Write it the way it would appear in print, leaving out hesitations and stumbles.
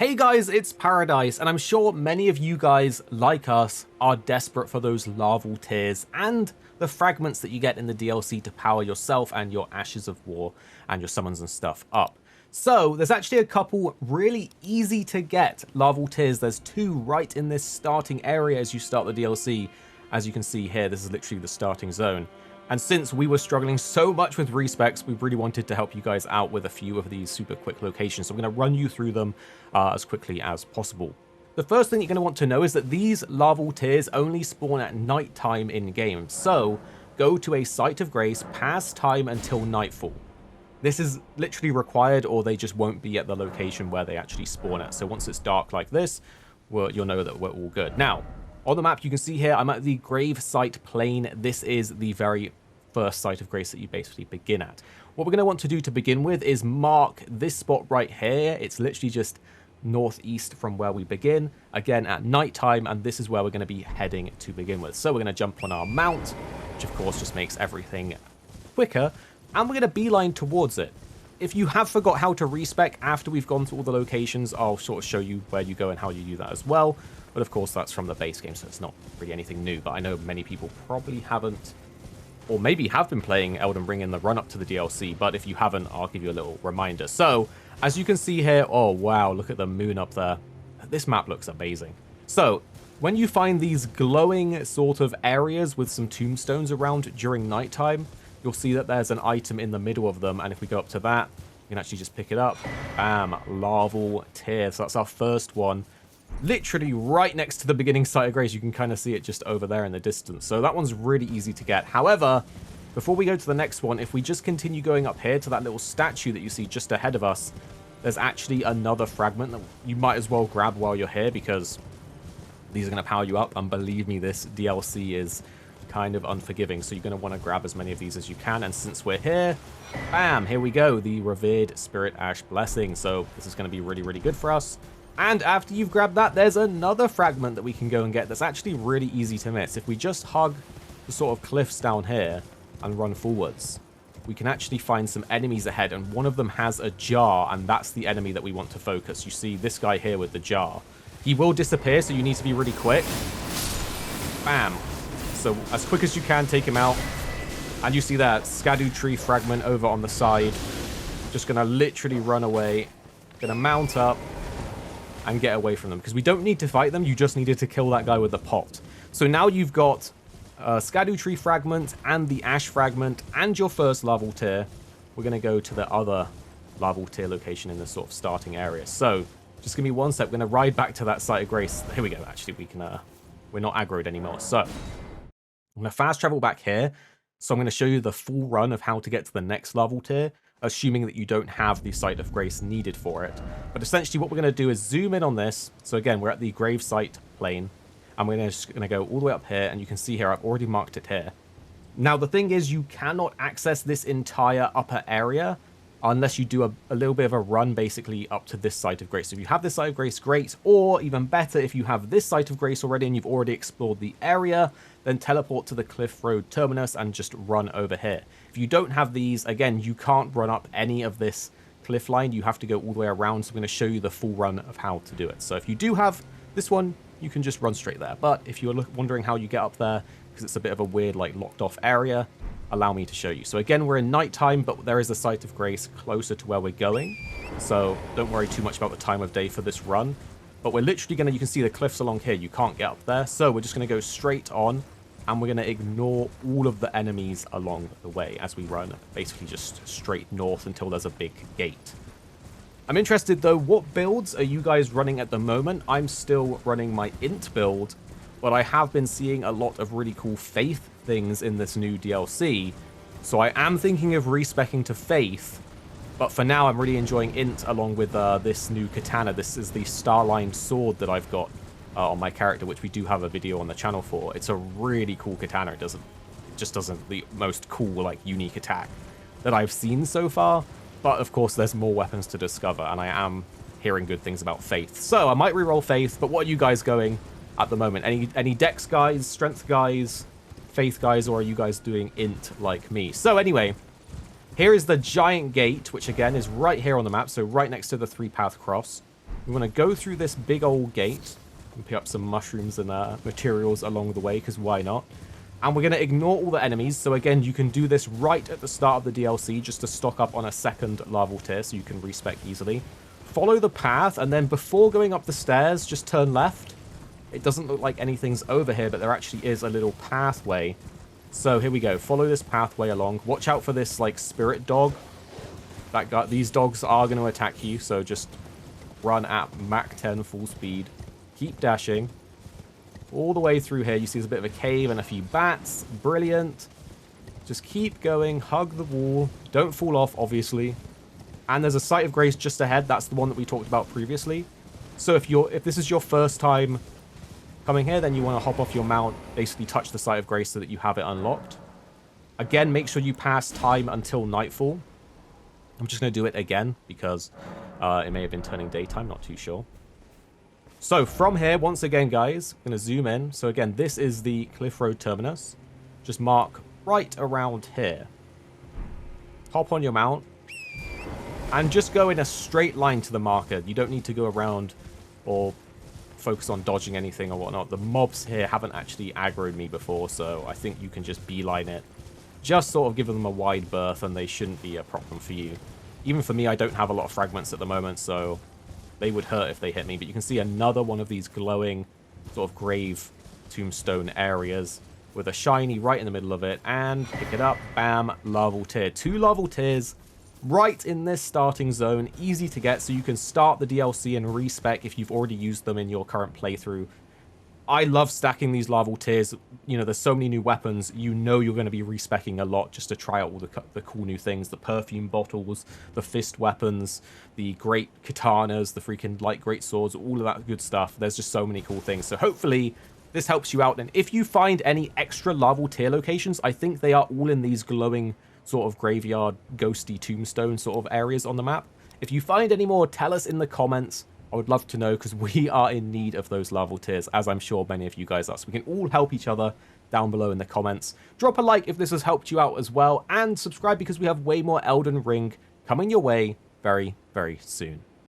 Hey guys, it's Paradise, and I'm sure many of you guys, like us, are desperate for those larval tears and the fragments that you get in the DLC to power yourself and your Ashes of War and your summons and stuff up. So there's actually a couple really easy to get larval tears. There's two right in this starting area as you start the DLC. As you can see here, this is literally the starting zone. And since we were struggling so much with respecs, we really wanted to help you guys out with a few of these super quick locations. So I'm going to run you through them as quickly as possible. The first thing you're going to want to know is that these larval tears only spawn at night time in game. So go to a site of grace, pass time until nightfall. This is literally required, or they just won't be at the location where they actually spawn at. So once it's dark like this, you'll know that we're all good. Now, on the map, you can see here, I'm at the grave site plane. This is the very first site of grace that you basically begin at. What we're going to want to do to begin with is mark this spot right here. It's literally just northeast from where we begin, again at night time, and this is where we're going to be heading to begin with. So we're going to jump on our mount, which of course just makes everything quicker, and we're going to beeline towards it. If you have forgot how to respec after we've gone to all the locations, I'll sort of show you where you go and how you do that as well. But of course, that's from the base game, so it's not really anything new. But I know many people probably haven't, or maybe have been playing Elden Ring in the run-up to the DLC. But if you haven't, I'll give you a little reminder. So, as you can see here, oh wow, look at the moon up there. This map looks amazing. So, when you find these glowing sort of areas with some tombstones around during nighttime, you'll see that there's an item in the middle of them. And if we go up to that, you can actually just pick it up. Bam, larval tear. So that's our first one. Literally right next to the beginning site of grace. You can kind of see it just over there in the distance. So that one's really easy to get. However, before we go to the next one, if we just continue going up here to that little statue that you see just ahead of us, there's actually another fragment that you might as well grab while you're here, because these are going to power you up. And believe me, this DLC is kind of unforgiving. So you're going to want to grab as many of these as you can. And since we're here, bam, here we go. The Revered Spirit Ash Blessing. So this is going to be really, really good for us. And after you've grabbed that, there's another fragment that we can go and get that's actually really easy to miss. If we just hug the sort of cliffs down here and run forwards, we can actually find some enemies ahead, and one of them has a jar, and that's the enemy that we want to focus. You see this guy here with the jar. He will disappear, so you need to be really quick. Bam. So as quick as you can, take him out. And you see that Scadutree Fragment over on the side. Just going to literally run away. Going to mount up and get away from them, because we don't need to fight them. You just needed to kill that guy with the pot. So now you've got Scadutree Fragment and the Ash Fragment and your first larval tear. We're going to go to the other larval tear location in the sort of starting area. So just give me one sec. We're going to ride back to that site of grace. Here we go. Actually, we can, we're not aggroed anymore. So I'm going to fast travel back here. So I'm going to show you the full run of how to get to the next larval tier, assuming that you don't have the site of grace needed for it. But essentially what we're going to do is zoom in on this. So again, we're at the grave site plane, and we're just going to go all the way up here, and you can see here I've already marked it here. Now the thing is, you cannot access this entire upper area unless you do a little bit of a run basically up to this site of grace. So if you have this site of grace, great. Or even better, if you have this site of grace already and you've already explored the area, then teleport to the Cliff Road terminus and just run over here. If you don't have these, again, you can't run up any of this cliff line. You have to go all the way around. So I'm going to show you the full run of how to do it. So if you do have this one, you can just run straight there. But if you're wondering how you get up there, because it's a bit of a weird, like, locked off area, allow me to show you. So again, we're in nighttime, but there is a site of grace closer to where we're going. So don't worry too much about the time of day for this run. But we're literally going to, you can see the cliffs along here. You can't get up there. So we're just going to go straight on, and we're going to ignore all of the enemies along the way as we run basically just straight north until there's a big gate. I'm interested though, what builds are you guys running at the moment? I'm still running my int build, but I have been seeing a lot of really cool faith things in this new DLC. So I am thinking of respecking to faith, but for now I'm really enjoying int along with this new katana. This is the star-lined sword that I've got on my character, which we do have a video on the channel for. It's a really cool katana. It just doesn't the most cool, like, unique attack that I've seen so far. But of course, there's more weapons to discover, and I am hearing good things about faith. So I might reroll faith, but what are you guys going at the moment? Any dex guys, strength guys, faith guys, or are you guys doing int like me? So anyway, here is the giant gate, which again is right here on the map, so right next to the 3-path cross. We want to go through this big old gate and pick up some mushrooms and materials along the way, because why not? And we're going to ignore all the enemies. So again, you can do this right at the start of the DLC just to stock up on a second larval tier so you can respec easily. Follow the path, and then before going up the stairs, just turn left. It doesn't look like anything's over here, but there actually is a little pathway. So here we go. Follow this pathway along. Watch out for this like spirit dog. That guy, these dogs are going to attack you, so just run at Mach 10 full speed. Keep dashing. All the way through here, you see there's a bit of a cave and a few bats. Brilliant. Just keep going. Hug the wall. Don't fall off, obviously. And there's a Site of Grace just ahead. That's the one that we talked about previously. So if this is your first time coming here, then you want to hop off your mount, basically touch the Site of Grace so that you have it unlocked. Again, make sure you pass time until nightfall. I'm just going to do it again because it may have been turning daytime, not too sure. So from here, once again, guys, I'm going to zoom in. So again, this is the Cliff Road terminus. Just mark right around here. Hop on your mount. And just go in a straight line to the marker. You don't need to go around or focus on dodging anything or whatnot. The mobs here haven't actually aggroed me before, so I think you can just beeline it. Just sort of give them a wide berth and they shouldn't be a problem for you. Even for me, I don't have a lot of fragments at the moment, so they would hurt if they hit me. But you can see another one of these glowing sort of grave tombstone areas with a shiny right in the middle of it. And pick it up. Bam. Larval tier. 2 larval tiers right in this starting zone. Easy to get, so you can start the DLC and respec if you've already used them in your current playthrough. I love stacking these larval tiers. You know, there's so many new weapons. You know you're going to be respecing a lot just to try out all the cool new things. The perfume bottles, the fist weapons, the great katanas, the freaking light great swords, all of that good stuff. There's just so many cool things. So hopefully this helps you out. And if you find any extra larval tier locations, I think they are all in these glowing sort of graveyard, ghosty tombstone sort of areas on the map. If you find any more, tell us in the comments. I would love to know, because we are in need of those larval tiers, as I'm sure many of you guys are. So we can all help each other down below in the comments. Drop a like if this has helped you out as well, and subscribe because we have way more Elden Ring coming your way very, very soon.